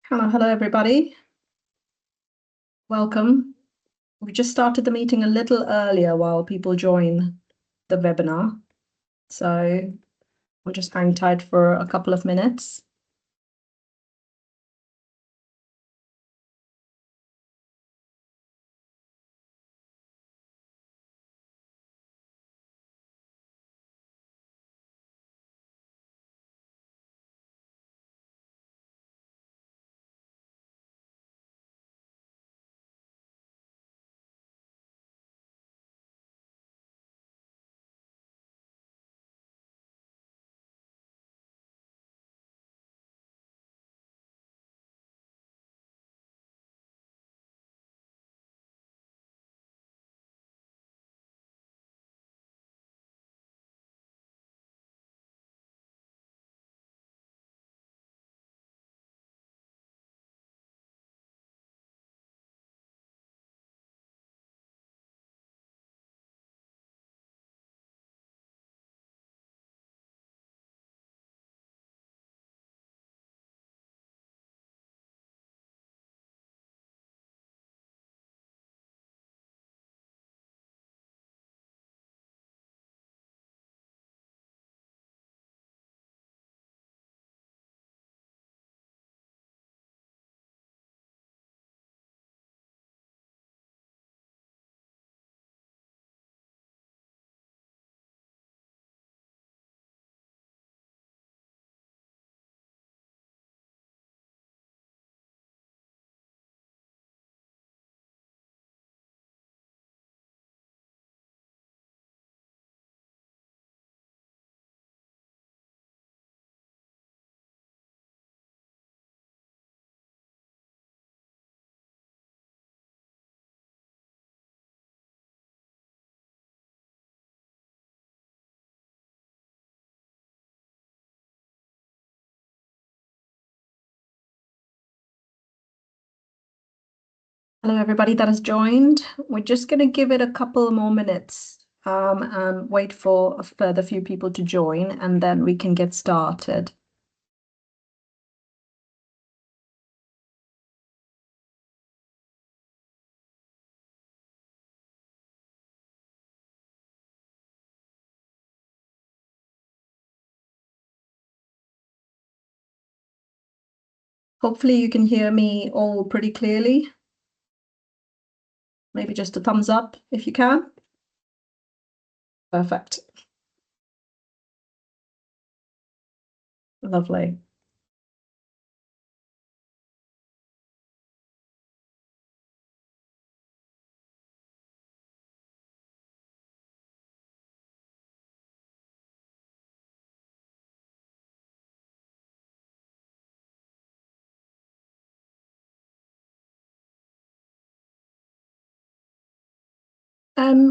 Hello, everybody. Welcome. We just started the meeting a little earlier while people join the webinar. So we'll just hang tight for a couple of minutes. Hello, everybody that has joined. We're just going to give it a couple more minutes and wait for a further few people to join, and then we can get started. Hopefully you can hear me all pretty clearly. Maybe just a thumbs up if you can. Perfect. Lovely.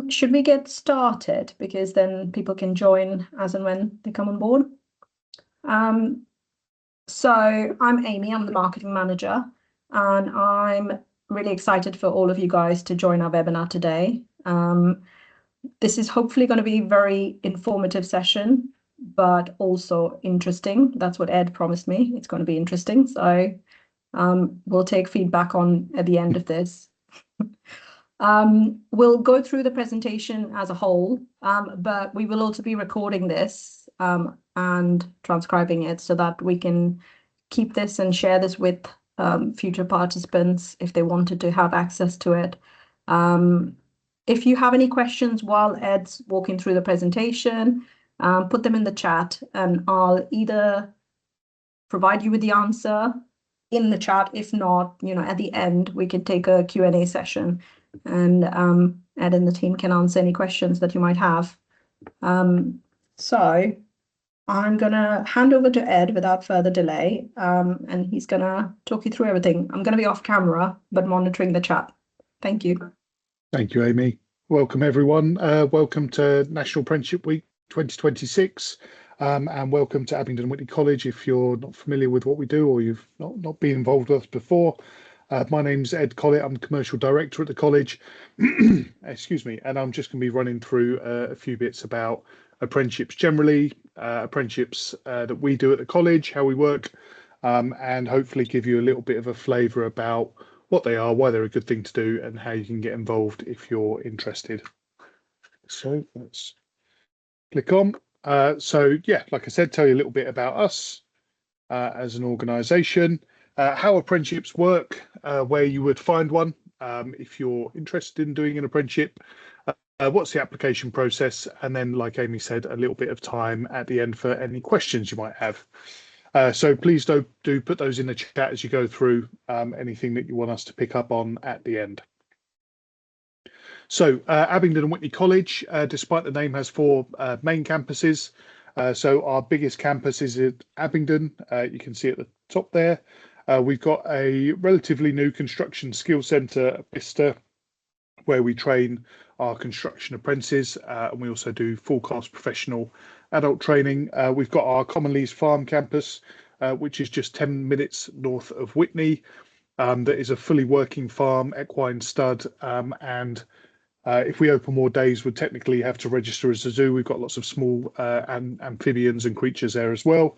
Should we get started? Because then people can join as and when they come on board. So I'm Amy, I'm the marketing manager, and I'm really excited for all of you guys to join our webinar today. This is hopefully going to be a very informative session, but also interesting. That's what Ed promised me. It's going to be interesting. So we'll take feedback on at the end of this. We'll go through the presentation as a whole, but we will also be recording this and transcribing it so that we can keep this and share this with future participants if they wanted to have access to it. If you have any questions while Ed's walking through the presentation, put them in the chat and I'll either provide you with the answer in the chat. If not, at the end, we can take a Q&A session and Ed and the team can answer any questions that you might have. So I'm going to hand over to Ed without further delay, and he's going to talk you through everything. I'm going to be off camera, but monitoring the chat. Thank you. Thank you, Amy. Welcome, everyone. Welcome to National Apprenticeship Week 2026, and welcome to Abingdon Whitney College. If you're not familiar with what we do or you've not been involved with us before, my name's Ed Collett. I'm the Commercial Director at the college. Excuse me. And I'm just going to be running through a few bits about apprenticeships generally, apprenticeships that we do at the college, how we work, and hopefully give you a little bit of a flavour about what they are, why they're a good thing to do, and how you can get involved if you're interested. So let's click on. So yeah, like I said, tell you a little bit about us as an organisation, how apprenticeships work, where you would find one if you're interested in doing an apprenticeship, what's the application process, and then, like Amy said, a little bit of time at the end for any questions you might have. So please do put those in the chat as you go through, anything that you want us to pick up on at the end. So Abingdon and Whitney College, despite the name, has four main campuses. So our biggest campus is at Abingdon. You can see at the top there. We've got a relatively new construction skills centre at Bicester, where we train our construction apprentices, and we also do full course professional adult training. We've got our Commonlees Farm campus, which is just 10 minutes north of Whitney. That is a fully working farm, equine stud, and if we open more days, we'd technically have to register as a zoo. We've got lots of small amphibians and creatures there as well.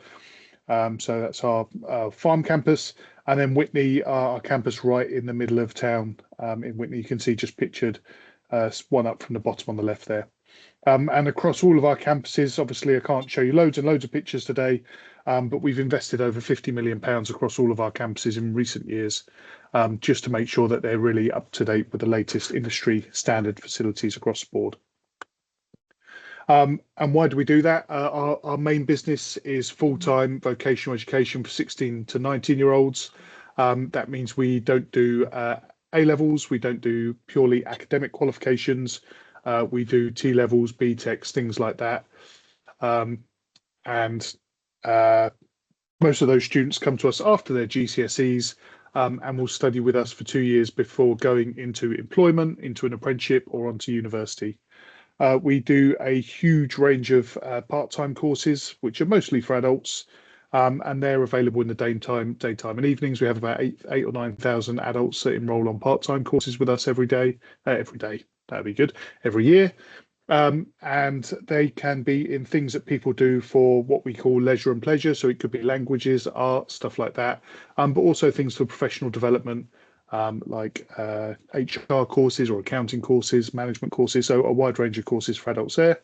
So that's our farm campus. And then Whitney, our campus right in the middle of town in Whitney. You can see just pictured one up from the bottom on the left there. And across all of our campuses, obviously I can't show you loads and loads of pictures today, but we've invested over £50 million across all of our campuses in recent years, just to make sure that they're really up to date with the latest industry standard facilities across the board. And why do we do that? Our main business is full-time vocational education for 16 to 19-year-olds. That means we don't do A-levels, we don't do purely academic qualifications. We do T-levels, B-techs, things like that. And most of those students come to us after their GCSEs and will study with us for 2 years before going into employment, into an apprenticeship, or onto university. We do a huge range of part-time courses, which are mostly for adults, and they're available in the daytime and evenings. We have about 8,000 or 9,000 adults that enrol on part-time courses with us every day, that'd be good, every year. And they can be in things that people do for what we call leisure and pleasure. So it could be languages, art, stuff like that, but also things for professional development, like HR courses or accounting courses, management courses. So a wide range of courses for adults there.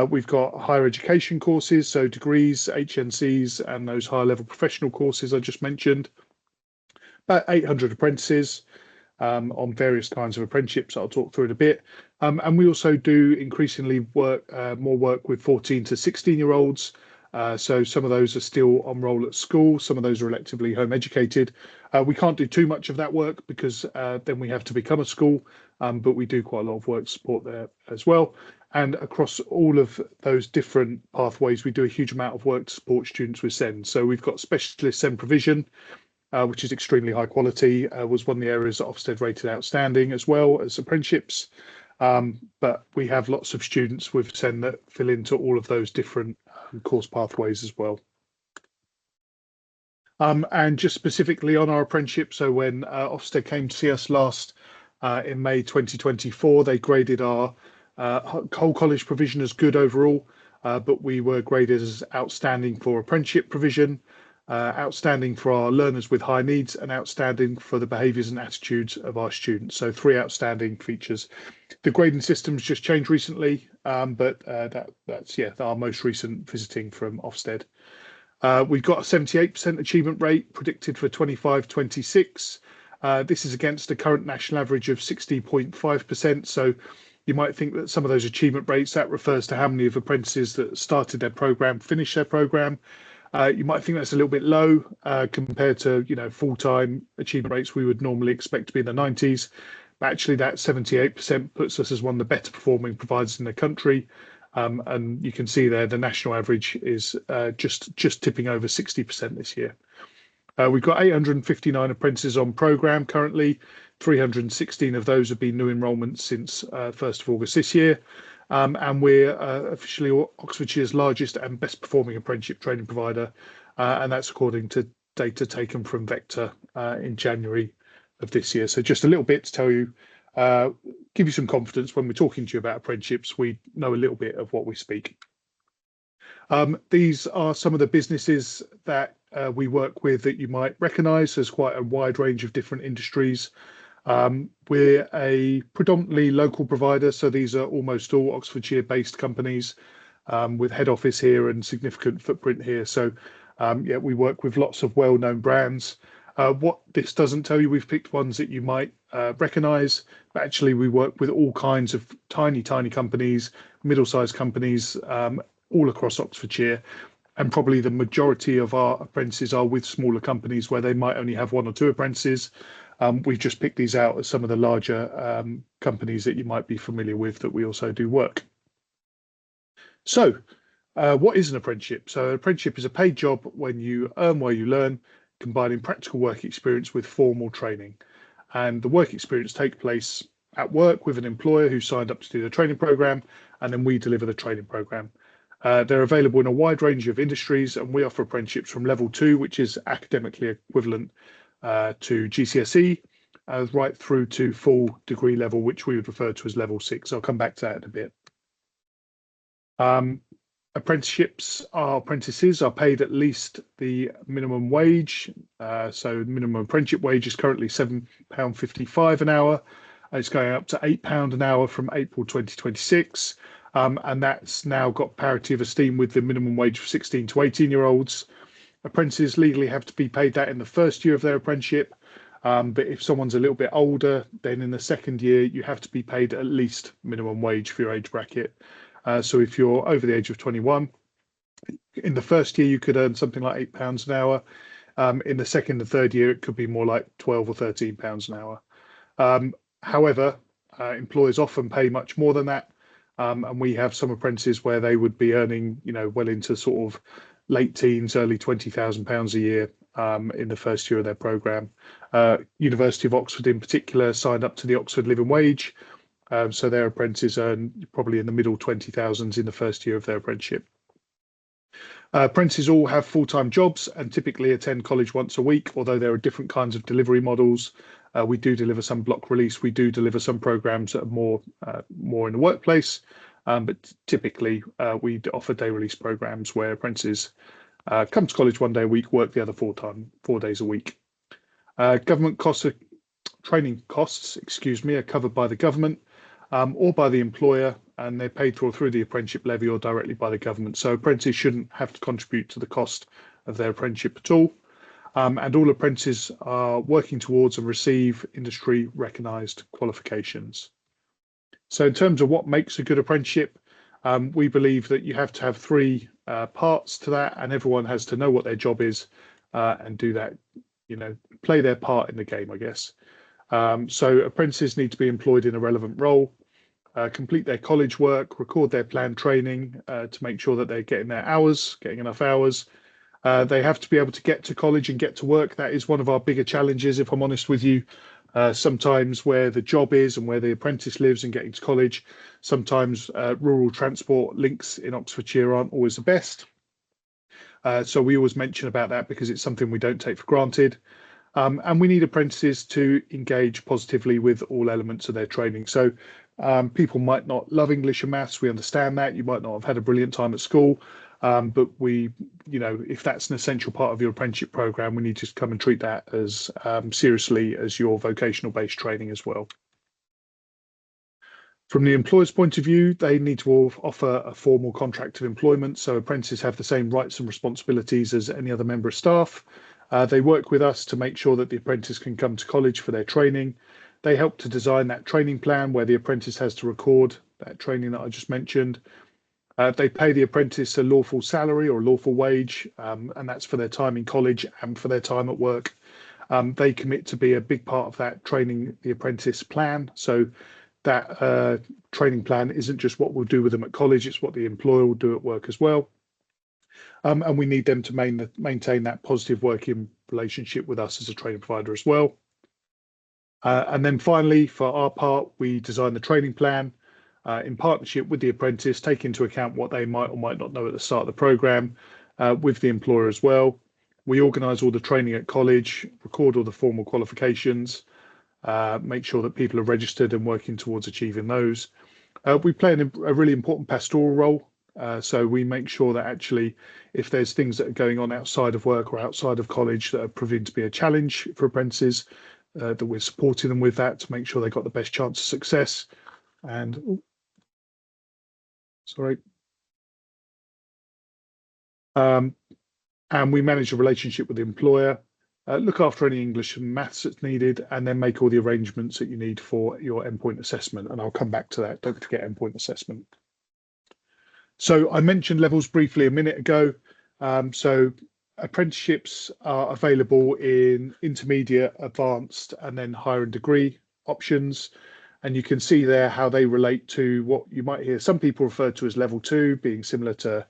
We've got higher education courses, so degrees, HNCs, and those higher level professional courses I just mentioned. About 800 apprentices on various kinds of apprenticeships I'll talk through in a bit. And we also do increasingly more work with 14 to 16-year-olds. So some of those are still on roll at school. Some of those are electively home educated. We can't do too much of that work because then we have to become a school, but we do quite a lot of work to support there as well. And across all of those different pathways, we do a huge amount of work to support students with SEND. So we've got specialist SEND provision, which is extremely high quality, was one of the areas that Ofsted rated outstanding, as well as apprenticeships. But we have lots of students with SEND that fill into all of those different course pathways as well. And just specifically on our apprenticeship, so when Ofsted came to see us last in May 2024, they graded our whole college provision as good overall, but we were graded as outstanding for apprenticeship provision, outstanding for our learners with high needs, and outstanding for the behaviours and attitudes of our students. So 3 outstanding features. The grading system's just changed recently, but that's our most recent visiting from Ofsted. We've got a 78% achievement rate predicted for 25-26. This is against the current national average of 60.5%. So you might think that some of those achievement rates, that refers to how many of apprentices that started their programme finished their programme. You might think that's a little bit low compared to full-time achievement rates we would normally expect to be in the 90s. But actually, that 78% puts us as one of the better performing providers in the country. And you can see there the national average is just tipping over 60% this year. We've got 859 apprentices on programme currently. 316 of those have been new enrolments since 1st of August this year. And we're officially Oxfordshire's largest and best performing apprenticeship training provider. And that's according to data taken from Vector in January of this year. So just a little bit to tell you, give you some confidence when we're talking to you about apprenticeships, we know a little bit of what we speak. These are some of the businesses that we work with that you might recognise. There's quite a wide range of different industries. We're a predominantly local provider, so these are almost all Oxfordshire-based companies with head office here and significant footprint here. So yeah, we work with lots of well-known brands. What this doesn't tell you, we've picked ones that you might recognise, but actually we work with all kinds of tiny companies, middle-sized companies, all across Oxfordshire. And probably the majority of our apprentices are with smaller companies where they might only have 1 or 2 apprentices. We've just picked these out as some of the larger companies that you might be familiar with that we also do work. So what is an apprenticeship? So an apprenticeship is a paid job when you earn while you learn, combining practical work experience with formal training. And the work experience takes place at work with an employer who signed up to do the training program, and then we deliver the training program. They're available in a wide range of industries, and we offer apprenticeships from level 2, which is academically equivalent to GCSE, right through to full degree level, which we would refer to as level 6. I'll come back to that in a bit. Apprentices are paid at least the minimum wage. So minimum apprenticeship wage is currently £7.55 an hour. It's going up to £8 an hour from April 2026. And that's now got parity of esteem with the minimum wage for 16 to 18-year-olds. Apprentices legally have to be paid that in the first year of their apprenticeship. But if someone's a little bit older, then in the second year, you have to be paid at least minimum wage for your age bracket. So if you're over the age of 21, in the first year, you could earn something like £8 an hour. In the second and third year, it could be more like £12 or £13 an hour. However, employers often pay much more than that. And we have some apprentices where they would be earning, well into sort of late teens, early £20,000 a year in the first year of their programme. University of Oxford in particular signed up to the Oxford Living Wage. So their apprentices earn probably in the middle 20,000s in the first year of their apprenticeship. Apprentices all have full-time jobs and typically attend college once a week, although there are different kinds of delivery models. We do deliver some block release. We do deliver some programs that are more in the workplace, but typically we offer day release programs where apprentices come to college 1 day a week, work the other 4 days a week. Government training costs, are covered by the government or by the employer, and they're paid for through the apprenticeship levy or directly by the government. So apprentices shouldn't have to contribute to the cost of their apprenticeship at all. And all apprentices are working towards and receive industry recognised qualifications. So in terms of what makes a good apprenticeship, we believe that you have to have 3 parts to that, and everyone has to know what their job is and do that, play their part in the game, I guess. So apprentices need to be employed in a relevant role, complete their college work, record their planned training to make sure that they're getting enough hours. They have to be able to get to college and get to work. That is one of our bigger challenges, if I'm honest with you. Sometimes where the job is and where the apprentice lives and getting to college, sometimes rural transport links in Oxfordshire aren't always the best. So we always mention about that because it's something we don't take for granted. And we need apprentices to engage positively with all elements of their training. So people might not love English and maths. We understand that. You might not have had a brilliant time at school. But we, if that's an essential part of your apprenticeship program, we need to come and treat that as seriously as your vocational based training as well. From the employer's point of view, they need to offer a formal contract of employment. So apprentices have the same rights and responsibilities as any other member of staff. They work with us to make sure that the apprentice can come to college for their training. They help to design that training plan where the apprentice has to record that training that I just mentioned. They pay the apprentice a lawful salary or a lawful wage, and that's for their time in college and for their time at work. They commit to be a big part of that training the apprentice plan. So that training plan isn't just what we'll do with them at college, it's what the employer will do at work as well. And we need them to maintain that positive working relationship with us as a training provider as well. And then finally, for our part, we design the training plan in partnership with the apprentice, take into account what they might or might not know at the start of the programme with the employer as well. We organise all the training at college, record all the formal qualifications, make sure that people are registered and working towards achieving those. We play a really important pastoral role So we make sure that actually, if there's things that are going on outside of work or outside of college that are proving to be a challenge for apprentices, that we're supporting them with that to make sure they've got the best chance of success. And sorry. Um, and we manage a relationship with the employer, look after any English and maths that's needed, and then make all the arrangements that you need for your endpoint assessment. And I'll come back to that. Don't forget endpoint assessment. So I mentioned levels briefly a minute ago. So apprenticeships are available in intermediate, advanced, and then higher and degree options. And you can see there how they relate to what you might hear some people refer to as level 2, being similar to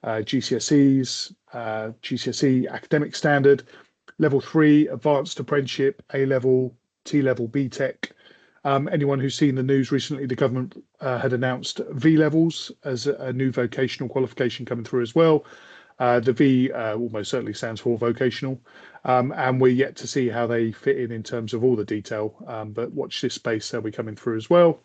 GCSEs, GCSE academic standard. Level 3, advanced apprenticeship, A level, T level, BTEC. Anyone who's seen the news recently, the government had announced V levels as a new vocational qualification coming through as well. The V almost certainly stands for vocational, and we're yet to see how they fit in terms of all the detail, but watch this space, they'll be coming through as well.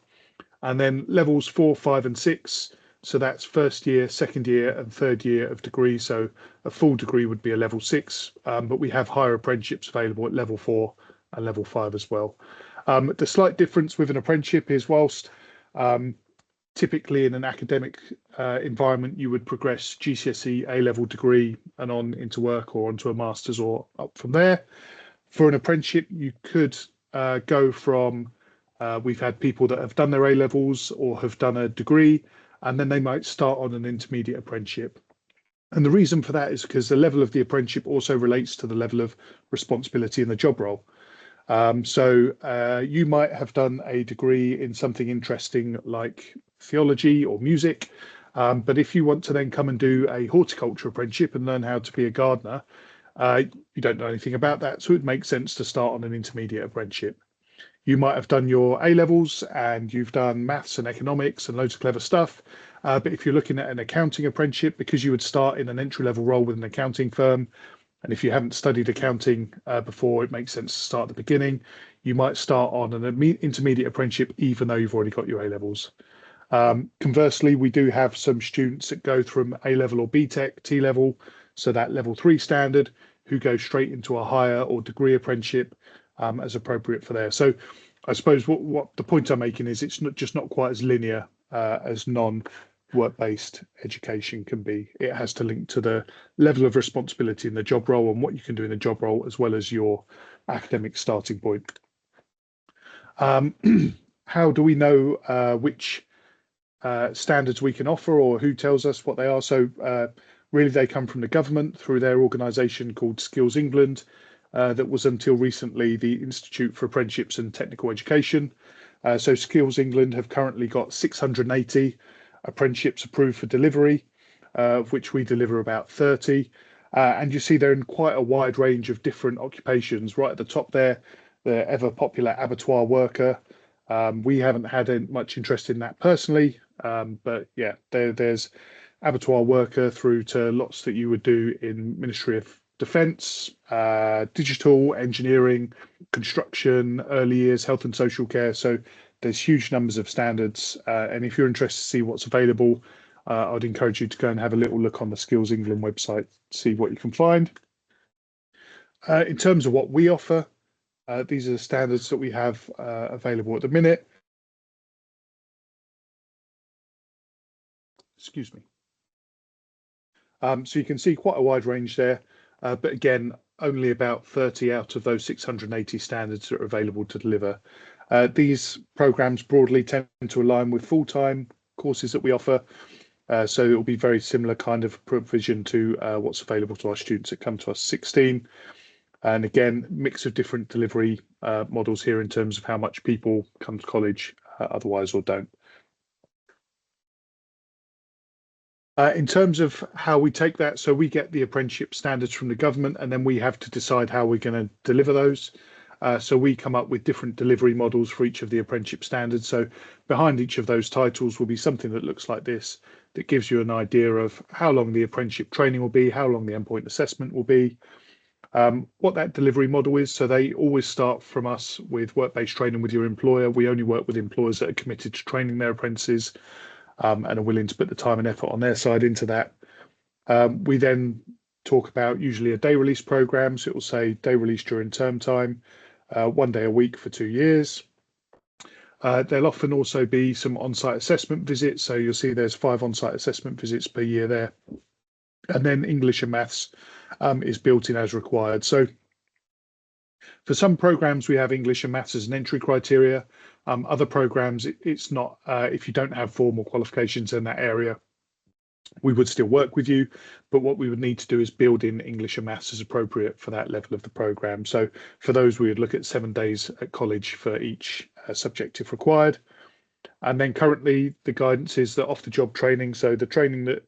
And then levels 4, 5 and 6, so that's first year, second year and third year of degree. So a full degree would be a level 6, but we have higher apprenticeships available at level 4 and level 5 as well. The slight difference with an apprenticeship is whilst typically in an academic environment, you would progress GCSE A-level degree and on into work or onto a master's or up from there. For an apprenticeship, you could go from, we've had people that have done their A-levels or have done a degree, and then they might start on an intermediate apprenticeship. And the reason for that is because the level of the apprenticeship also relates to the level of responsibility in the job role. So you might have done a degree in something interesting like theology or music, but if you want to then come and do a horticulture apprenticeship and learn how to be a gardener, you don't know anything about that, so it makes sense to start on an intermediate apprenticeship. You might have done your A-levels and you've done maths and economics and loads of clever stuff, but if you're looking at an accounting apprenticeship, because you would start in an entry-level role with an accounting firm, and if you haven't studied accounting before, it makes sense to start at the beginning. You might start on an intermediate apprenticeship, even though you've already got your A-levels. Conversely, we do have some students that go from A-level or BTEC, T-level, so that level 3 standard, who go straight into a higher or degree apprenticeship as appropriate for there. So I suppose what the point I'm making is it's not quite as linear as non-work-based education can be. It has to link to the level of responsibility in the job role and what you can do in the job role, as well as your academic starting point. How do we know which standards we can offer, or who tells us what they are? So really they come from the government through their organisation called Skills England, that was until recently the Institute for Apprenticeships and Technical Education. So Skills England have currently got 680 apprenticeships approved for delivery, of which we deliver about 30. And you see they're in quite a wide range of different occupations. Right at the top there, the ever popular abattoir worker. We haven't had much interest in that personally, but yeah, there's abattoir worker through to lots that you would do in Ministry of Defence, digital, engineering, construction, early years, health and social care. So there's huge numbers of standards. And if you're interested to see what's available, I'd encourage you to go and have a little look on the Skills England website, see what you can find. In terms of what we offer, these are the standards that we have available at the minute. Excuse me. So you can see quite a wide range there, but again, only about 30 out of those 680 standards are available to deliver. These programs broadly tend to align with full-time courses that we offer, so it will be very similar kind of provision to what's available to our students that come to us 16. And again, mix of different delivery models here in terms of how much people come to college otherwise or don't. In terms of how we take that, so we get the apprenticeship standards from the government, and then we have to decide how we're going to deliver those. So we come up with different delivery models for each of the apprenticeship standards. So behind each of those titles will be something that looks like this, that gives you an idea of how long the apprenticeship training will be, how long the endpoint assessment will be, what that delivery model is. So they always start from us with work-based training with your employer. We only work with employers that are committed to training their apprentices. and are willing to put the time and effort on their side into that. We then talk about usually a day release program. So it will say day release during term time, 1 day a week for 2 years. There'll often also be some on-site assessment visits. So you'll see there's 5 on-site assessment visits per year there. And then English and maths is built in as required. So for some programs, we have English and maths as an entry criteria. Other programs, it's not. If you don't have formal qualifications in that area, we would still work with you, but what we would need to do is build in English and maths as appropriate for that level of the program. So for those, we would look at 7 days at college for each subject if required. And then currently the guidance is that off-the-job training, so the training that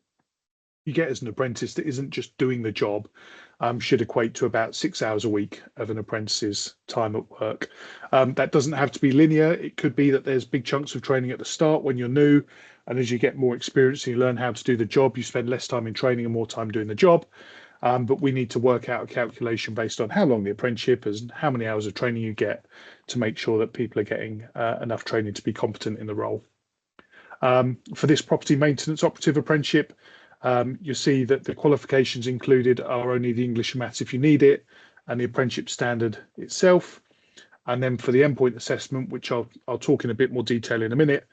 you get as an apprentice that isn't just doing the job, should equate to about 6 hours a week of an apprentice's time at work. That doesn't have to be linear. It could be that there's big chunks of training at the start when you're new, and as you get more experience and you learn how to do the job, you spend less time in training and more time doing the job. But we need to work out a calculation based on how long the apprenticeship is and how many hours of training you get to make sure that people are getting enough training to be competent in the role. For this property maintenance operative apprenticeship, you see that the qualifications included are only the English and maths if you need it, and the apprenticeship standard itself. And then for the endpoint assessment, which I'll talk in a bit more detail in a minute,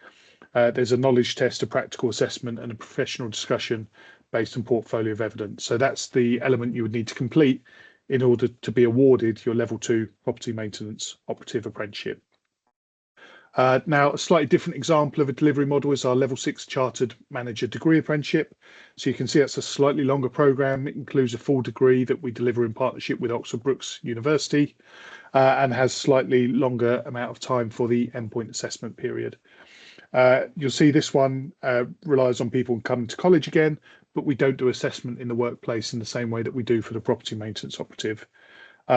there's a knowledge test, a practical assessment, and a professional discussion based on portfolio of evidence. So that's the element you would need to complete in order to be awarded your level 2 property maintenance operative apprenticeship. Now, a slightly different example of a delivery model is our level 6 chartered manager degree apprenticeship. So you can see it's a slightly longer program. It includes a full degree that we deliver in partnership with Oxford Brookes University, and has slightly longer amount of time for the endpoint assessment period. You'll see this one relies on people coming to college again, but we don't do assessment in the workplace in the same way that we do for the property maintenance operative.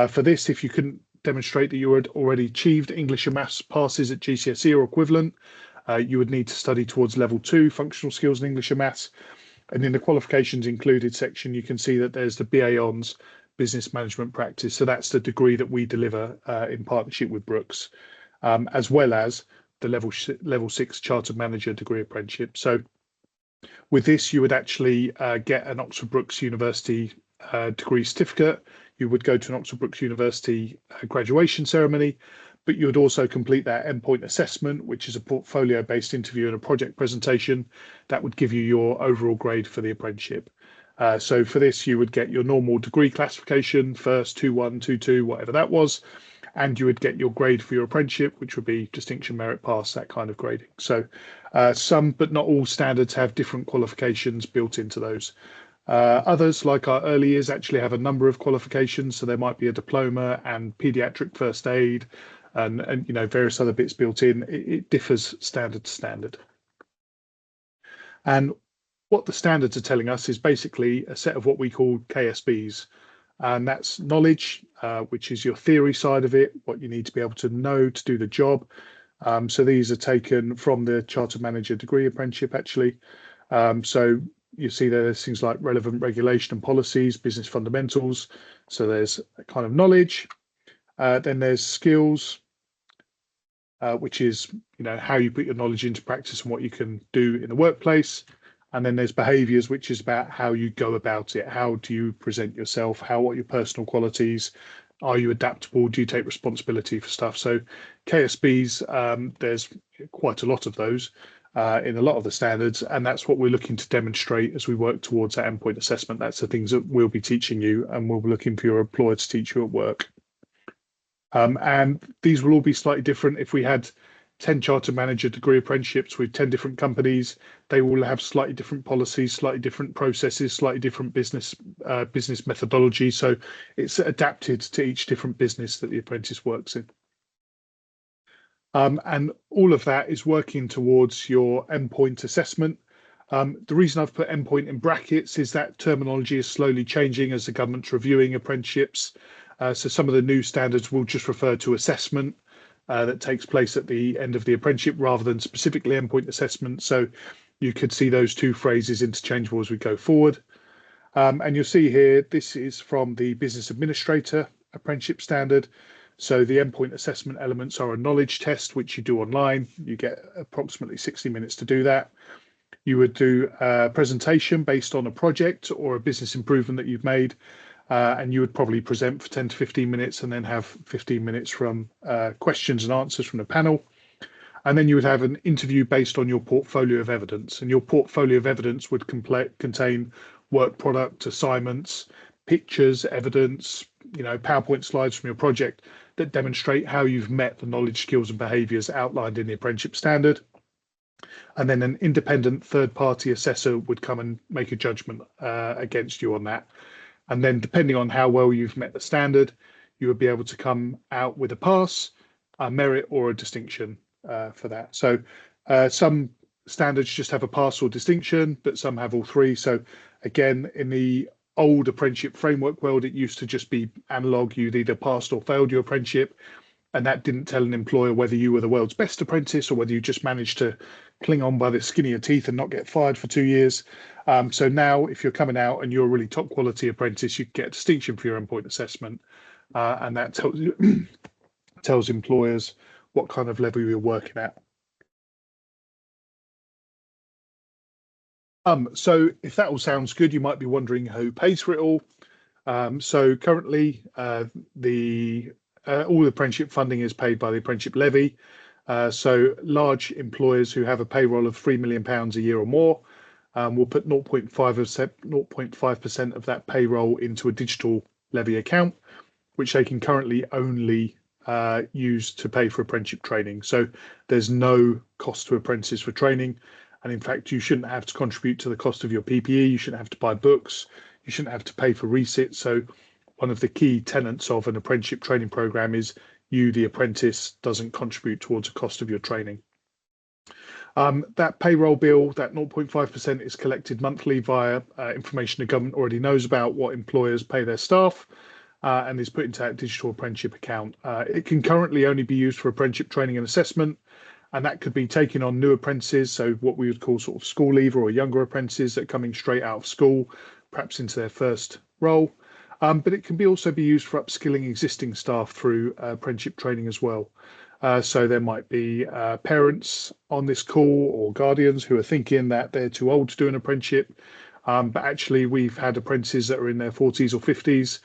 For this, if you couldn't demonstrate that you had already achieved English and maths passes at GCSE or equivalent, you would need to study towards level 2 functional skills in English and maths. And in the qualifications included section, you can see that there's the BA Hons business management practice. So that's the degree that we deliver in partnership with Brookes, as well as the level 6 chartered manager degree apprenticeship. So with this, you would actually get an Oxford Brookes University degree certificate. You would go to an Oxford Brookes University graduation ceremony, but you would also complete that endpoint assessment, which is a portfolio-based interview and a project presentation that would give you your overall grade for the apprenticeship. So for this, you would get your normal degree classification, first, 2-1, 2-2, whatever that was, and you would get your grade for your apprenticeship, which would be distinction, merit, pass, that kind of grading. So some, but not all standards have different qualifications built into those. Others, like our early years, actually have a number of qualifications. So there might be a diploma and paediatric first aid and various other bits built in. It differs standard to standard. And what the standards are telling us is basically a set of what we call KSBs. And that's knowledge, which is your theory side of it, what you need to be able to know to do the job. So these are taken from the Chartered Manager degree apprenticeship, actually. So you see there's things like relevant regulation and policies, business fundamentals. So there's a kind of knowledge. Then there's skills, which is how you put your knowledge into practice and what you can do in the workplace. And then there's behaviors, which is about how you go about it. How do you present yourself? What are your personal qualities? Are you adaptable? Do you take responsibility for stuff? So KSBs, there's quite a lot of those in a lot of the standards, and that's what we're looking to demonstrate as we work towards that endpoint assessment. That's the things that we'll be teaching you, and we'll be looking for your employer to teach you at work. And these will all be slightly different. If we had 10 chartered manager degree apprenticeships with 10 different companies, they will have slightly different policies, slightly different processes, slightly different business methodology. So it's adapted to each different business that the apprentice works in. And all of that is working towards your endpoint assessment. The reason I've put endpoint in brackets is that terminology is slowly changing as the government's reviewing apprenticeships. So some of the new standards will just refer to assessment that takes place at the end of the apprenticeship rather than specifically endpoint assessment. So you could see those two phrases interchangeable as we go forward. And you'll see here, this is from the Business Administrator Apprenticeship Standard. So the endpoint assessment elements are a knowledge test, which you do online. You get approximately 60 minutes to do that. You would do a presentation based on a project or a business improvement that you've made, and you would probably present for 10 to 15 minutes and then have 15 minutes from questions and answers from the panel. And then you would have an interview based on your portfolio of evidence. And your portfolio of evidence would contain work product, assignments, pictures, evidence, PowerPoint slides from your project that demonstrate how you've met the knowledge, skills, and behaviours outlined in the apprenticeship standard. And then an independent third-party assessor would come and make a judgment against you on that. And then depending on how well you've met the standard, you would be able to come out with a pass, a merit, or a distinction for that. So some standards just have a pass or distinction, but some have all three. So again, in the old apprenticeship framework world, it used to just be analog. You'd either passed or failed your apprenticeship, and that didn't tell an employer whether you were the world's best apprentice or whether you just managed to cling on by the skin of your teeth and not get fired for 2 years. So now, if you're coming out and you're a really top quality apprentice, you get a distinction for your endpoint assessment, and that tells employers what kind of level you're working at. So if that all sounds good, you might be wondering who pays for it all. So currently, all apprenticeship funding is paid by the apprenticeship levy. So large employers who have a payroll of £3 million a year or more will put 0.5% of that payroll into a digital levy account, which they can currently only use to pay for apprenticeship training. So there's no cost to apprentices for training. And in fact, you shouldn't have to contribute to the cost of your PPE. You shouldn't have to buy books. You shouldn't have to pay for resits. So one of the key tenets of an apprenticeship training program is you, the apprentice, doesn't contribute towards the cost of your training. That payroll bill, that 0.5%, is collected monthly via information the government already knows about what employers pay their staff, and is put into that digital apprenticeship account. It can currently only be used for apprenticeship training and assessment, and that could be taking on new apprentices, so what we would call sort of school leaver or younger apprentices that are coming straight out of school, perhaps into their first role. But it can also be used for upskilling existing staff through apprenticeship training as well. So there might be parents on this call or guardians who are thinking that they're too old to do an apprenticeship, but actually we've had apprentices that are in their 40s or 50s.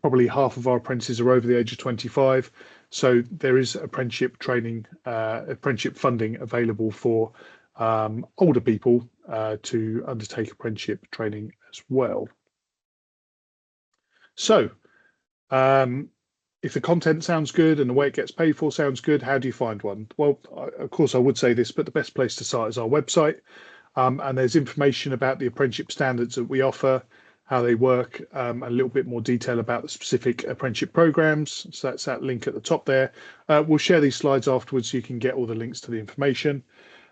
Probably half of our apprentices are over the age of 25. So there is apprenticeship training, apprenticeship funding available for older people to undertake apprenticeship training as well. So if the content sounds good and the way it gets paid for sounds good, how do you find one? Well, of course, I would say this, but the best place to start is our website. And there's information about the apprenticeship standards that we offer, how they work, a little bit more detail about the specific apprenticeship programs. So that's that link at the top there. We'll share these slides afterwards so you can get all the links to the information.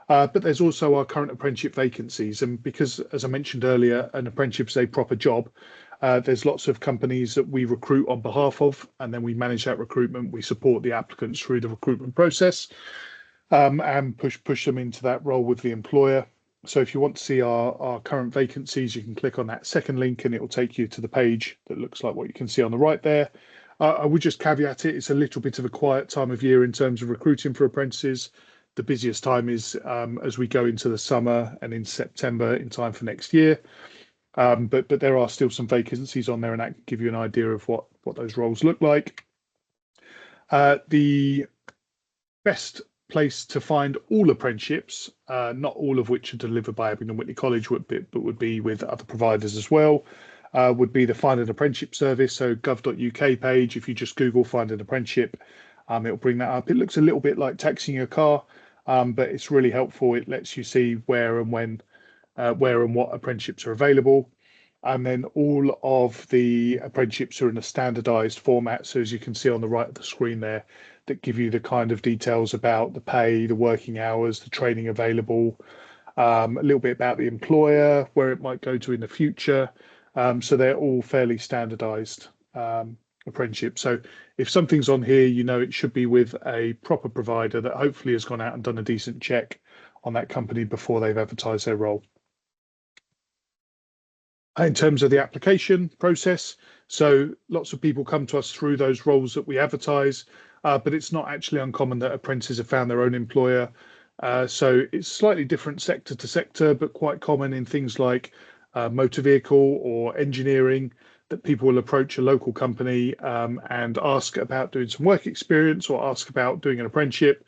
But there's also our current apprenticeship vacancies. And because, as I mentioned earlier, an apprenticeship is a proper job, there's lots of companies that we recruit on behalf of, and then we manage that recruitment. We support the applicants through the recruitment process and push them into that role with the employer. So if you want to see our current vacancies, you can click on that second link and it will take you to the page that looks like what you can see on the right there. I would just caveat it, it's a little bit of a quiet time of year in terms of recruiting for apprentices. The busiest time is as we go into the summer and in September in time for next year. But there are still some vacancies on there, and that can give you an idea of what those roles look like. The best place to find all apprenticeships, not all of which are delivered by Abingdon Whitley College, but would be with other providers as well, would be the Find an Apprenticeship service. So gov.uk page, if you just Google Find an Apprenticeship, it'll bring that up. It looks a little bit like taxing your car, but it's really helpful. It lets you see where and when, where and what apprenticeships are available. And then all of the apprenticeships are in a standardized format. So as you can see on the right of the screen there, that give you the kind of details about the pay, the working hours, the training available, a little bit about the employer, where it might go to in the future. So they're all fairly standardized apprenticeships. So if something's on here, you know it should be with a proper provider that hopefully has gone out and done a decent check on that company before they've advertised their role. In terms of the application process, so lots of people come to us through those roles that we advertise, but it's not actually uncommon that apprentices have found their own employer. So it's slightly different sector to sector, but quite common in things like motor vehicle or engineering, that people will approach a local company and ask about doing some work experience or ask about doing an apprenticeship.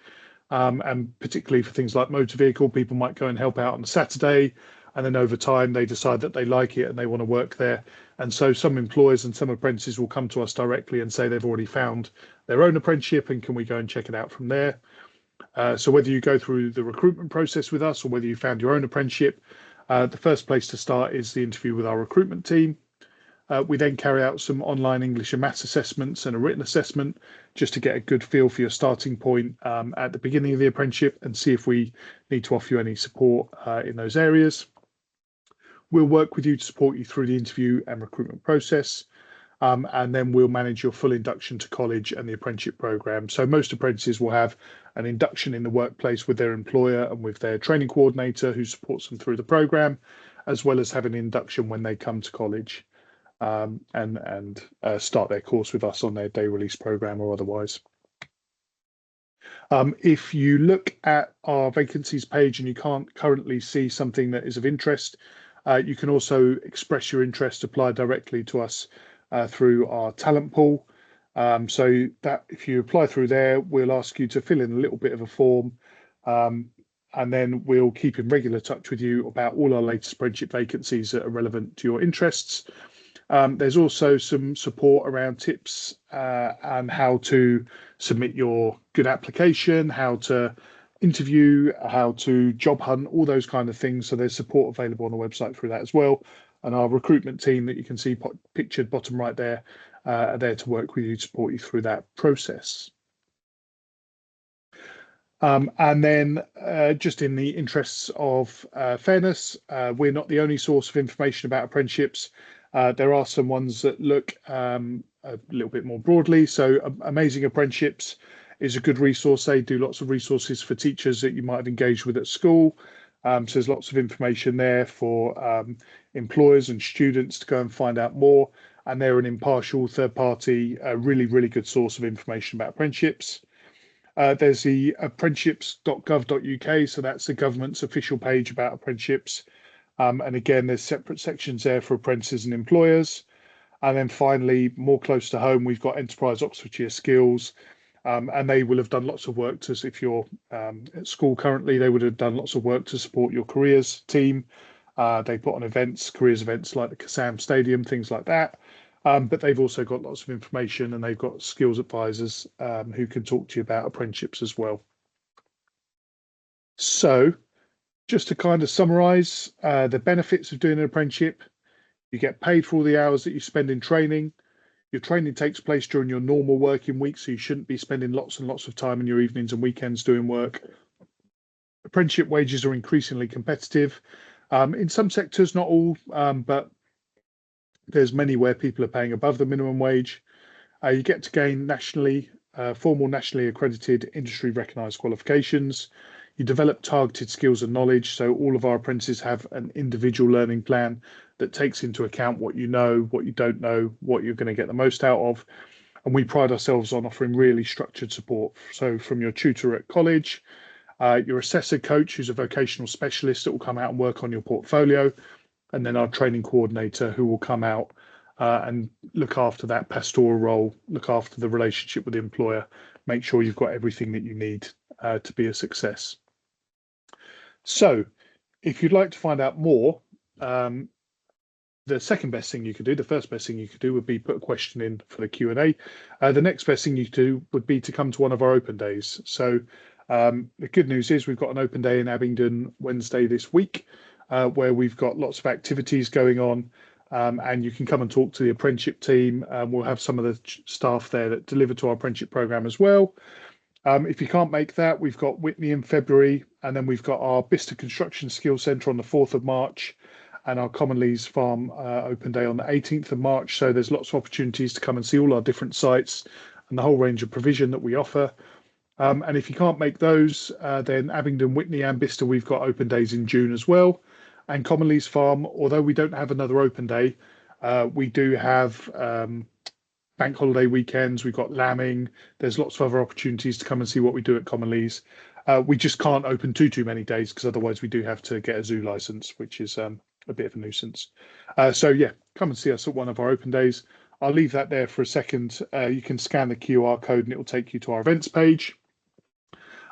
And particularly for things like motor vehicle, people might go and help out on a Saturday, and then over time they decide that they like it and they want to work there. And so some employers and some apprentices will come to us directly and say they've already found their own apprenticeship and can we go and check it out from there. So whether you go through the recruitment process with us or whether you found your own apprenticeship, the first place to start is the interview with our recruitment team. We then carry out some online English and maths assessments and a written assessment just to get a good feel for your starting point at the beginning of the apprenticeship and see if we need to offer you any support in those areas. We'll work with you to support you through the interview and recruitment process. And then we'll manage your full induction to college and the apprenticeship program. So most apprentices will have an induction in the workplace with their employer and with their training coordinator who supports them through the program, as well as having an induction when they come to college and start their course with us on their day release program or otherwise. If you look at our vacancies page and you can't currently see something that is of interest, you can also express your interest, apply directly to us through our talent pool. So that if you apply through there, we'll ask you to fill in a little bit of a form, and then we'll keep in regular touch with you about all our latest apprenticeship vacancies that are relevant to your interests. There's also some support around tips and how to submit your good application, how to interview, how to job hunt, all those kind of things. So there's support available on the website through that as well. And our recruitment team that you can see pictured bottom right there are there to work with you, to support you through that process. And then just in the interests of fairness, we're not the only source of information about apprenticeships. There are some ones that look a little bit more broadly. So Amazing Apprenticeships is a good resource. They do lots of resources for teachers that you might have engaged with at school. So there's lots of information there for employers and students to go and find out more. And they're an impartial third party, really, really good source of information about apprenticeships. There's the apprenticeships.gov.uk. So that's the government's official page about apprenticeships. And again, there's separate sections there for apprentices and employers. And then finally, more close to home, we've got Enterprise Oxfordshire Skills. And they will have done lots of work to, if you're at school currently, they would have done lots of work to support your careers team. They put on events, careers events like the Kassam Stadium, things like that. But they've also got lots of information and they've got skills advisors who can talk to you about apprenticeships as well. So just to kind of summarize the benefits of doing an apprenticeship, you get paid for all the hours that you spend in training. Your training takes place during your normal working week, so you shouldn't be spending lots and lots of time in your evenings and weekends doing work. Apprenticeship wages are increasingly competitive. In some sectors, not all, but there's many where people are paying above the minimum wage. You get to gain formal nationally accredited industry recognised qualifications. You develop targeted skills and knowledge. So all of our apprentices have an individual learning plan that takes into account what you know, what you don't know, what you're going to get the most out of. And we pride ourselves on offering really structured support. So from your tutor at college, your assessor coach, who's a vocational specialist that will come out and work on your portfolio, and then our training coordinator who will come out and look after that pastoral role, look after the relationship with the employer, make sure you've got everything that you need to be a success. So if you'd like to find out more, the second best thing you could do, the first best thing you could do would be put a question in for the Q&A. The next best thing you could do would be to come to one of our open days. So the good news is we've got an open day in Abingdon Wednesday this week, where we've got lots of activities going on, and you can come and talk to the apprenticeship team. We'll have some of the staff there that deliver to our apprenticeship program as well. If you can't make that, we've got Whitney in February, and then we've got our Bicester Construction Skills Centre on the 4th of March, and our Commonleys Farm open day on the 18th of March. So there's lots of opportunities to come and see all our different sites and the whole range of provision that we offer. And if you can't make those, then Abingdon, Whitney and Bicester, we've got open days in June as well. And Commonleys Farm, although we don't have another open day, we do have bank holiday weekends. We've got lambing. There's lots of other opportunities to come and see what we do at Commonleys. We just can't open too many days because otherwise we do have to get a zoo license, which is a bit of a nuisance. So yeah, come and see us at one of our open days. I'll leave that there for a second. You can scan the QR code and it will take you to our events page.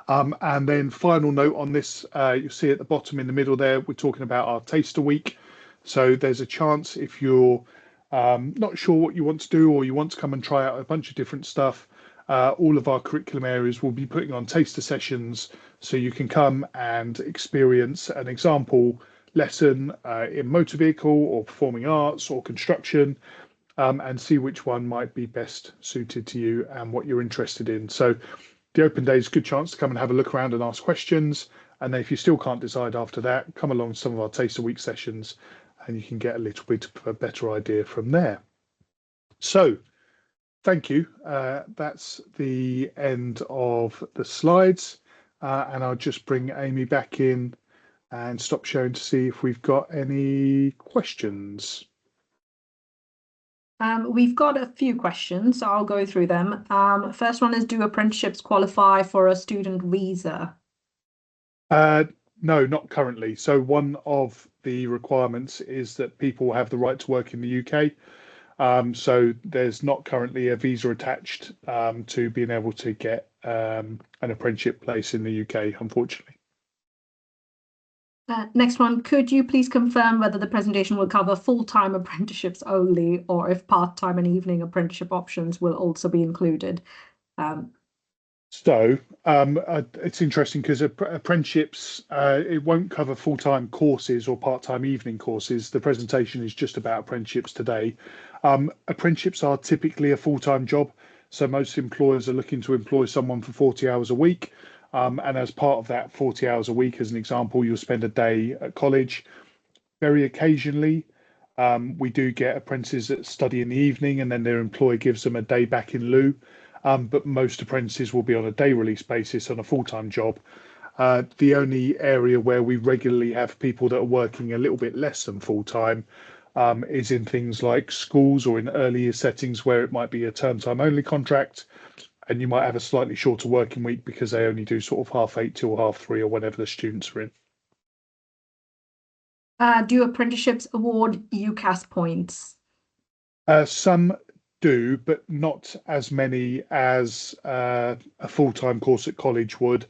And then final note on this, you'll see at the bottom in the middle there, we're talking about our taster week. So there's a chance if you're not sure what you want to do or you want to come and try out a bunch of different stuff, all of our curriculum areas will be putting on taster sessions so you can come and experience an example lesson in motor vehicle or performing arts or construction, and see which one might be best suited to you and what you're interested in. So the open day is a good chance to come and have a look around and ask questions. And then if you still can't decide after that, come along to some of our Taster Week sessions and you can get a little bit of a better idea from there. So thank you. That's the end of the slides. And I'll just bring Amy back in and stop sharing to see if we've got any questions. We've got a few questions, so I'll go through them. First one is, do apprenticeships qualify for a student visa? No, not currently. So one of the requirements is that people have the right to work in the UK. So there's not currently a visa attached to being able to get an apprenticeship place in the UK, unfortunately. Next one, could you please confirm whether the presentation will cover full-time apprenticeships only, or if part-time and evening apprenticeship options will also be included? So it's interesting because apprenticeships, it won't cover full-time courses or part-time evening courses. The presentation is just about apprenticeships today. Apprenticeships are typically a full-time job. So most employers are looking to employ someone for 40 hours a week. And as part of that 40 hours a week, as an example, you'll spend a day at college. Very occasionally, we do get apprentices that study in the evening and then their employer gives them a day back in lieu. But most apprentices will be on a day release basis on a full-time job. The only area where we regularly have people that are working a little bit less than full-time is in things like schools or in earlier settings where it might be a term time only contract, and you might have a slightly shorter working week because they only do sort of 8:30 till 3:30 or whenever the students are in. Do apprenticeships award UCAS points? Some do, but not as many as a full-time course at college would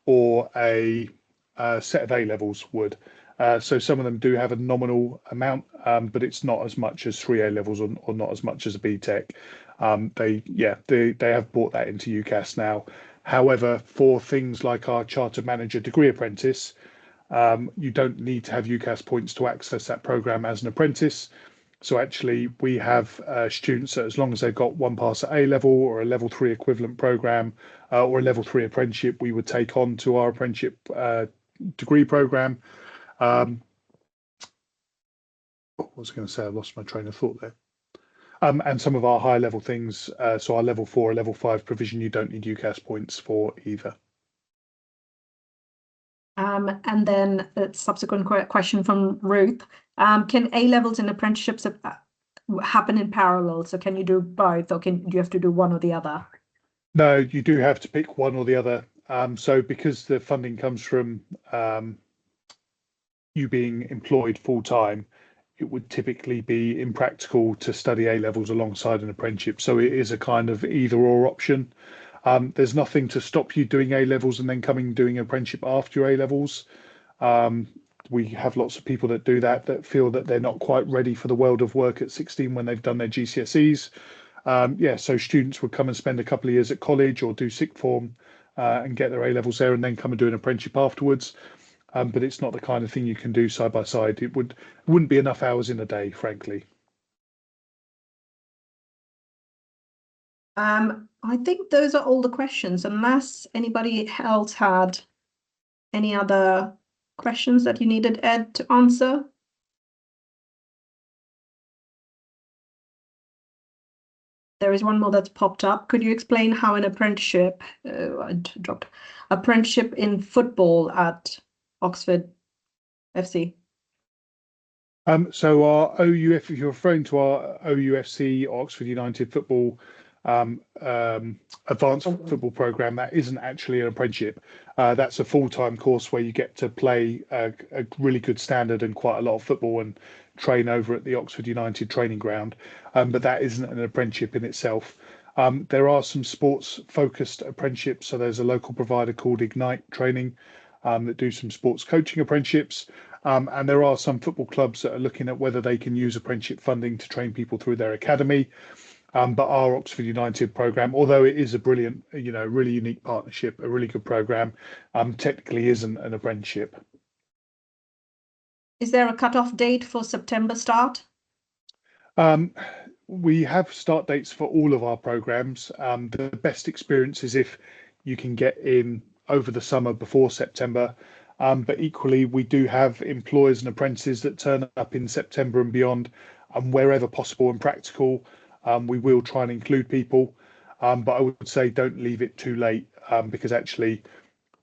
or a set of A levels would. So some of them do have a nominal amount, but it's not as much as 3 A levels or not as much as a BTEC. They have brought that into UCAS now. However, for things like our Chartered Manager Degree Apprentice, you don't need to have UCAS points to access that program as an apprentice. So actually, we have students that, as long as they've got one pass at A level or a level 3 equivalent program or a level 3 apprenticeship, we would take on to our apprenticeship degree program. What was I going to say? I lost my train of thought there. And some of our higher level things, so our level 4 or level 5 provision, you don't need UCAS points for either. And then a subsequent question from Ruth. Can A levels and apprenticeships happen in parallel? So can you do both, or do you have to do one or the other? No, you do have to pick one or the other. So because the funding comes from you being employed full time, it would typically be impractical to study A levels alongside an apprenticeship. So it is a kind of either or option. There's nothing to stop you doing A levels and then coming and doing an apprenticeship after your A levels. We have lots of people that do that feel that they're not quite ready for the world of work at 16 when they've done their GCSEs. So students would come and spend a couple of years at college or do sixth form and get their A levels there and then come and do an apprenticeship afterwards. But it's not the kind of thing you can do side by side. It wouldn't be enough hours in a day, frankly. I think those are all the questions, unless anybody else had any other questions that you needed Ed to answer. There is one more that's popped up. Could you explain how an apprenticeship, apprenticeship in football at Oxford FC? So our OUF, if you're referring to our OUFC, Oxford United Football advanced football program that isn't actually an apprenticeship. That's a full-time course where you get to play a really good standard and quite a lot of football and train over at the Oxford United training ground. But that isn't an apprenticeship in itself. There are some sports-focused apprenticeships. So there's a local provider called Ignite Training that do some sports coaching apprenticeships. And there are some football clubs that are looking at whether they can use apprenticeship funding to train people through their academy. But our Oxford United programme, although it is a brilliant, really unique partnership, a really good programme, technically isn't an apprenticeship. Is there a cut-off date for September start? We have start dates for all of our programmes. The best experience is if you can get in over the summer before September. But equally, we do have employers and apprentices that turn up in September and beyond, and wherever possible and practical, we will try and include people. But I would say don't leave it too late, because actually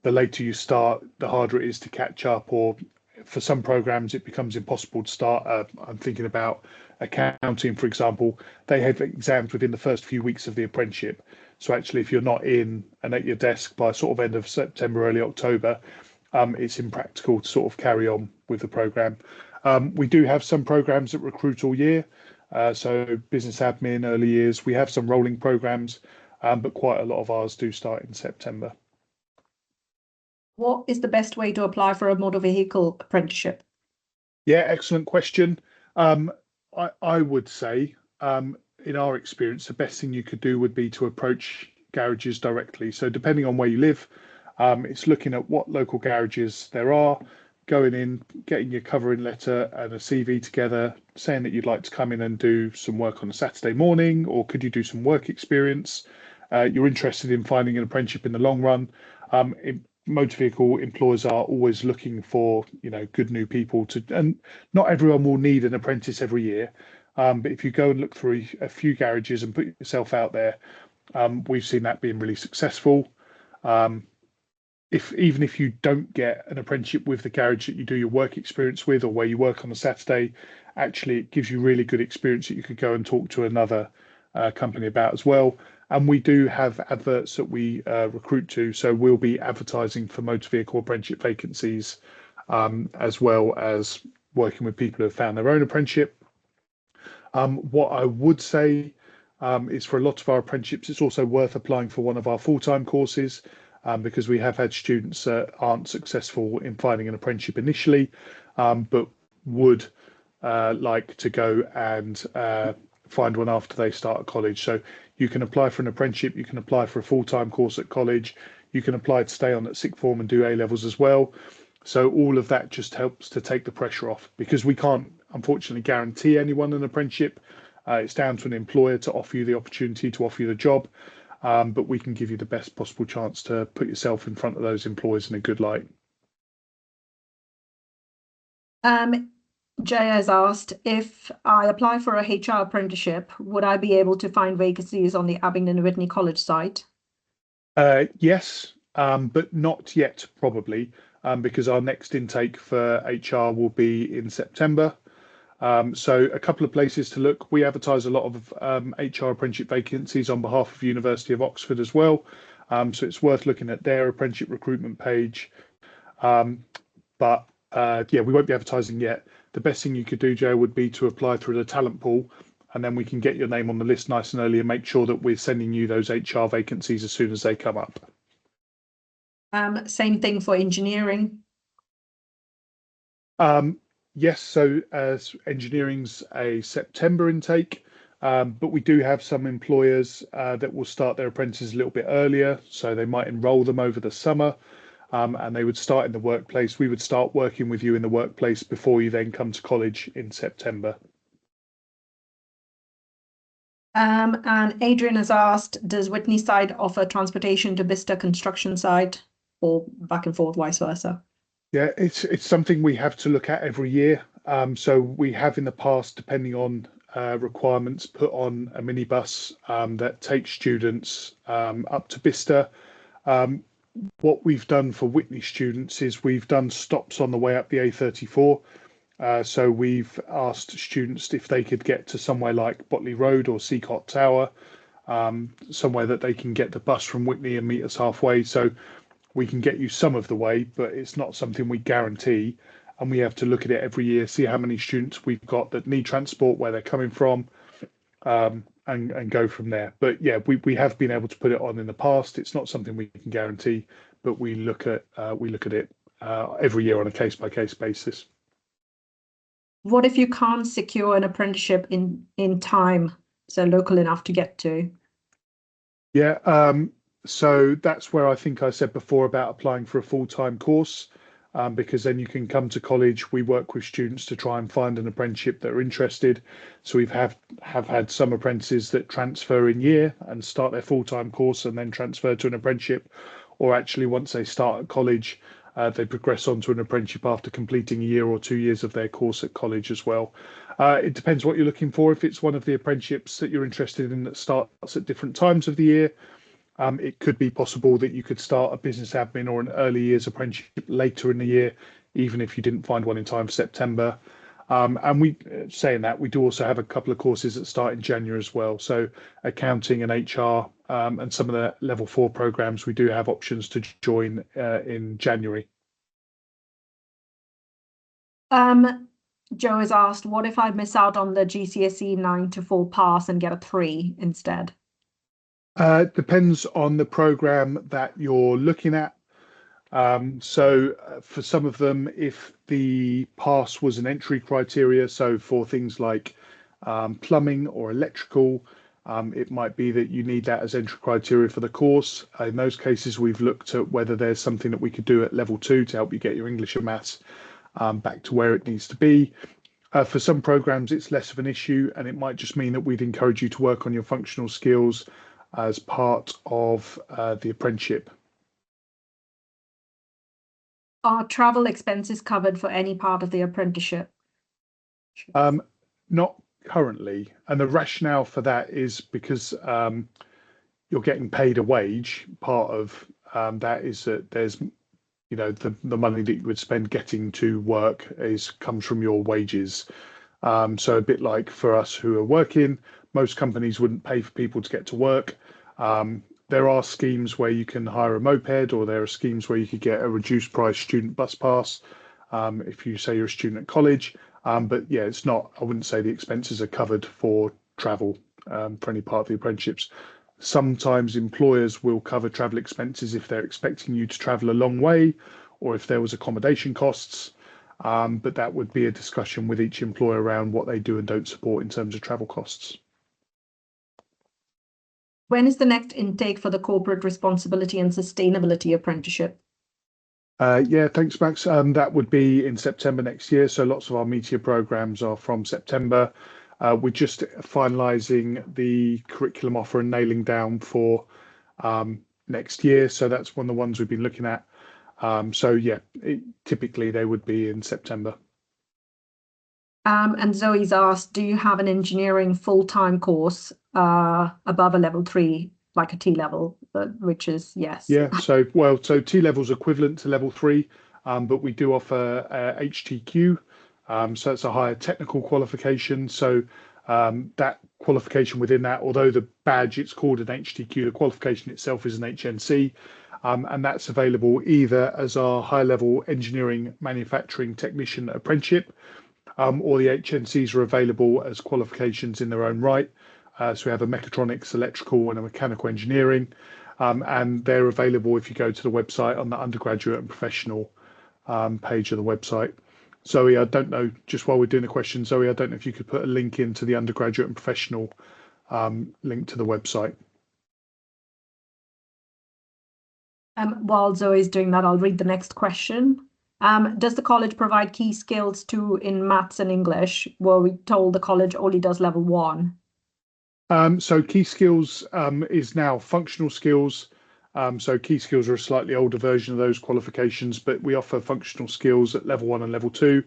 the later you start, the harder it is to catch up, or for some programs, it becomes impossible to start. I'm thinking about accounting, for example. They have exams within the first few weeks of the apprenticeship. So actually, if you're not in and at your desk by sort of end of September, early October, it's impractical to sort of carry on with the program. We do have some programs that recruit all year. So business admin, early years, we have some rolling programs, but quite a lot of ours do start in September. What is the best way to apply for a motor vehicle apprenticeship? Yeah, excellent question. I would say, in our experience, the best thing you could do would be to approach garages directly. So depending on where you live, it's looking at what local garages there are, going in, getting your covering letter and a CV together, saying that you'd like to come in and do some work on a Saturday morning, or could you do some work experience? You're interested in finding an apprenticeship in the long run. Motor vehicle employers are always looking for, good new people and not everyone will need an apprentice every year. But if you go and look through a few garages and put yourself out there, we've seen that being really successful. Even if you don't get an apprenticeship with the garage that you do your work experience with, or where you work on a Saturday, actually it gives you really good experience that you could go and talk to another company about as well. And we do have adverts that we recruit to, so we'll be advertising for motor vehicle apprenticeship vacancies, as well as working with people who have found their own apprenticeship. What I would say is for a lot of our apprenticeships, it's also worth applying for one of our full-time courses, because we have had students that aren't successful in finding an apprenticeship initially, but would like to go and find one after they start at college. So you can apply for an apprenticeship, you can apply for a full-time course at college, you can apply to stay on at sixth form and do A-levels as well. So all of that just helps to take the pressure off, because we can't unfortunately guarantee anyone an apprenticeship. It's down to an employer to offer you the opportunity, to offer you the job. But we can give you the best possible chance to put yourself in front of those employers in a good light. Jay has asked, if I apply for a HR apprenticeship, would I be able to find vacancies on the Abingdon Whitney College site? Yes, but not yet, probably, because our next intake for HR will be in September. So a couple of places to look. We advertise a lot of HR apprenticeship vacancies on behalf of University of Oxford as well. So it's worth looking at their apprenticeship recruitment page. But yeah, we won't be advertising yet. The best thing you could do, Joe, would be to apply through the talent pool, and then we can get your name on the list nice and early and make sure that we're sending you those HR vacancies as soon as they come up. Same thing for engineering. Yes, so as engineering's a September intake, but we do have some employers that will start their apprentices a little bit earlier, so they might enrol them over the summer, and they would start in the workplace. We would start working with you in the workplace before you then come to college in September. And Adrian has asked, does Whitney side offer transportation to Bicester construction site, or back and forth, vice versa? Yeah, it's something we have to look at every year. So we have in the past, depending on requirements, put on a minibus that takes students up to Bicester. What we've done for Whitney students is we've done stops on the way up the A34. So we've asked students if they could get to somewhere like Botley Road or Seacott Tower, somewhere that they can get the bus from Whitney and meet us halfway. So we can get you some of the way, but it's not something we guarantee. And we have to look at it every year, see how many students we've got that need transport, where they're coming from, and go from there. But yeah, we have been able to put it on in the past. It's not something we can guarantee, but we look at it every year on a case by case basis. What if you can't secure an apprenticeship in time, so local enough to get to? Yeah, so that's where I think I said before about applying for a full-time course, because then you can come to college. We work with students to try and find an apprenticeship that are interested. So have had some apprentices that transfer in year and start their full-time course and then transfer to an apprenticeship, or actually once they start at college, they progress on to an apprenticeship after completing a year or 2 years of their course at college as well. It depends what you're looking for. If it's one of the apprenticeships that you're interested in that starts at different times of the year, it could be possible that you could start a business admin or an early years apprenticeship later in the year, even if you didn't find one in time for September. And saying that, we do also have a couple of courses that start in January as well. So accounting and HR, and some of the level 4 programs, we do have options to join in January. Joe has asked, what if I miss out on the GCSE 9 to 4 pass and get a 3 instead? Depends on the program that you're looking at. So for some of them, if the pass was an entry criteria, so for things like plumbing or electrical, it might be that you need that as entry criteria for the course. In those cases, we've looked at whether there's something that we could do at level 2 to help you get your English and maths back to where it needs to be. For some programs, it's less of an issue, and it might just mean that we'd encourage you to work on your functional skills as part of the apprenticeship. Are travel expenses covered for any part of the apprenticeship? Not currently, and the rationale for that is because you're getting paid a wage. Part of that is that there's, the money that you would spend getting to work comes from your wages. So a bit like for us who are working, most companies wouldn't pay for people to get to work. There are schemes where you can hire a moped, or there are schemes where you could get a reduced price student bus pass if you say you're a student at college. But yeah, it's not, I wouldn't say the expenses are covered for travel for any part of the apprenticeships. Sometimes employers will cover travel expenses if they're expecting you to travel a long way, or if there was accommodation costs. But that would be a discussion with each employer around what they do and don't support in terms of travel costs. When is the next intake for the corporate responsibility and sustainability apprenticeship? Yeah, thanks, Max. That would be in September next year. So lots of our meteor programs are from September. We're just finalising the curriculum offer and nailing down for next year. So that's one of the ones we've been looking at. So yeah, typically they would be in September. And Zoe's asked, do you have an engineering full-time course above a level 3, like a T level, which is yes. Yeah, so T level's equivalent to level 3, but we do offer HTQ, so it's a higher technical qualification. So that qualification within that, although the badge it's called an HTQ, the qualification itself is an HNC, and that's available either as our high-level engineering manufacturing technician apprenticeship, or the HNCs are available as qualifications in their own right. So we have a mechatronics, electrical, and a mechanical engineering, and they're available if you go to the website on the undergraduate and professional page of the website. Zoe, I don't know, just while we're doing the question, Zoe, I don't know if you could put a link into the undergraduate and professional link to the website. While Zoe's doing that, I'll read the next question. Does the college provide key skills too in maths and English? Well, we told the college only does level 1. So key skills is now functional skills. So key skills are a slightly older version of those qualifications, but we offer functional skills at level 1 and level 2.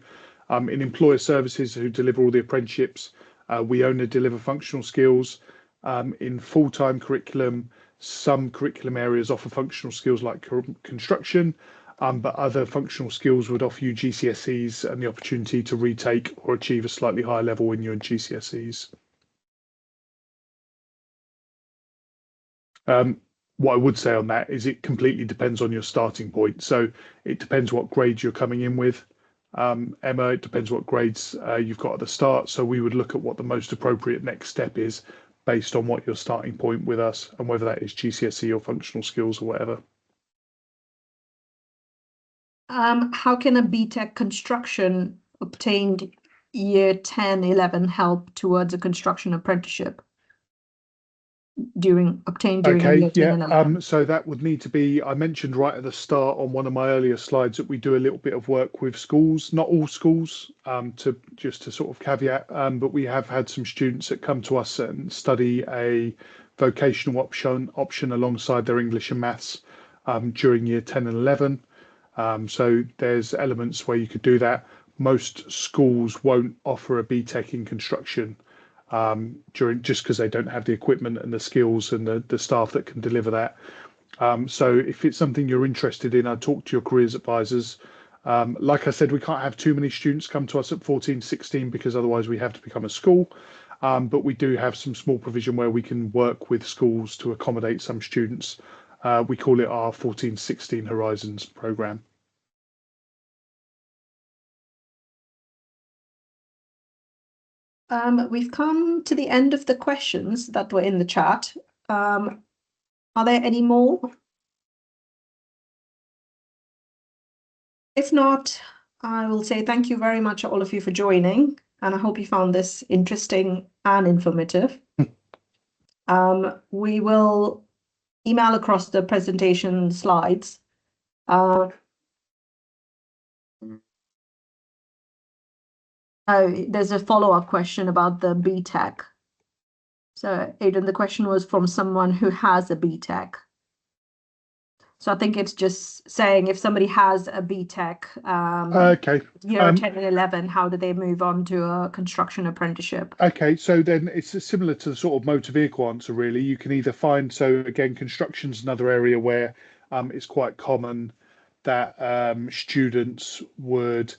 In employer services who deliver all the apprenticeships, we only deliver functional skills. In full-time curriculum, some curriculum areas offer functional skills like construction, but other functional skills would offer you GCSEs and the opportunity to retake or achieve a slightly higher level when you're in GCSEs. What I would say on that is it completely depends on your starting point. So it depends what grades you're coming in with. Emma, it depends what grades you've got at the start. So we would look at what the most appropriate next step is based on what your starting point with us and whether that is GCSE or functional skills or whatever. How can a BTEC construction obtained year 10, 11 help towards a construction apprenticeship obtained during Okay, year 10 yeah. and 11? So that would need to be, I mentioned right at the start on one of my earlier slides that we do a little bit of work with schools, not all schools, to just to sort of caveat, but we have had some students that come to us and study a vocational option alongside their English and maths during year 10 and 11. So there's elements where you could do that. Most schools won't offer a BTEC in construction during just because they don't have the equipment and the skills and the staff that can deliver that. So if it's something you're interested in, I'd talk to your careers advisors. Like I said, we can't have too many students come to us at 14, 16 because otherwise we have to become a school. But we do have some small provision where we can work with schools to accommodate some students. We call it our 14, 16 Horizons program. We've come to the end of the questions that were in the chat. Are there any more? If not, I will say thank you very much, all of you, for joining, and I hope you found this interesting and informative. We will email across the presentation slides. There's a follow-up question about the BTEC. So, Aidan, the question was from someone who has a BTEC. So I think it's just saying if somebody has a BTEC Okay. year 10 and 11, how do they move on to a construction apprenticeship? Okay, so then it's similar to the sort of motor vehicle answer, really. You can either find, so again, construction's another area where it's quite common that students would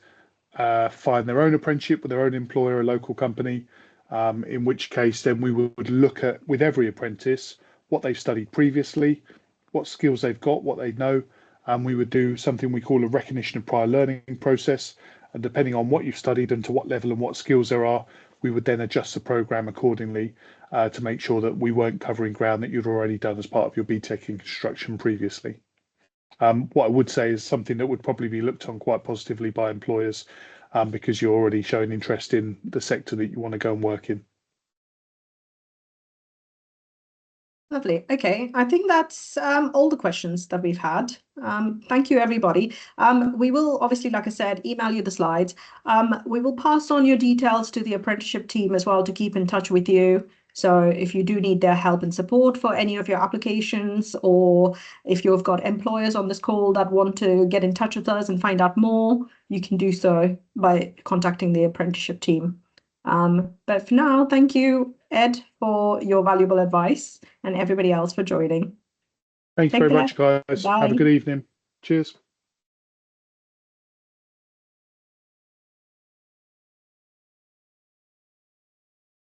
find their own apprenticeship with their own employer, a local company, in which case then we would look at, with every apprentice, what they've studied previously, what skills they've got, what they know, and we would do something we call a recognition of prior learning process. And depending on what you've studied and to what level and what skills there are, we would then adjust the program accordingly to make sure that we weren't covering ground that you'd already done as part of your BTEC in construction previously. What I would say is something that would probably be looked on quite positively by employers because you're already showing interest in the sector that you want to go and work in. Lovely. Okay, I think that's all the questions that we've had. Thank you, everybody. We will obviously, like I said, email you the slides. We will pass on your details to the apprenticeship team as well to keep in touch with you. So if you do need their help and support for any of your applications, or if you've got employers on this call that want to get in touch with us and find out more, you can do so by contacting the apprenticeship team. But for now, thank you, Ed, for your valuable advice, and everybody else for joining. Thanks Take very care. much, guys. Have a Bye. good evening. Cheers.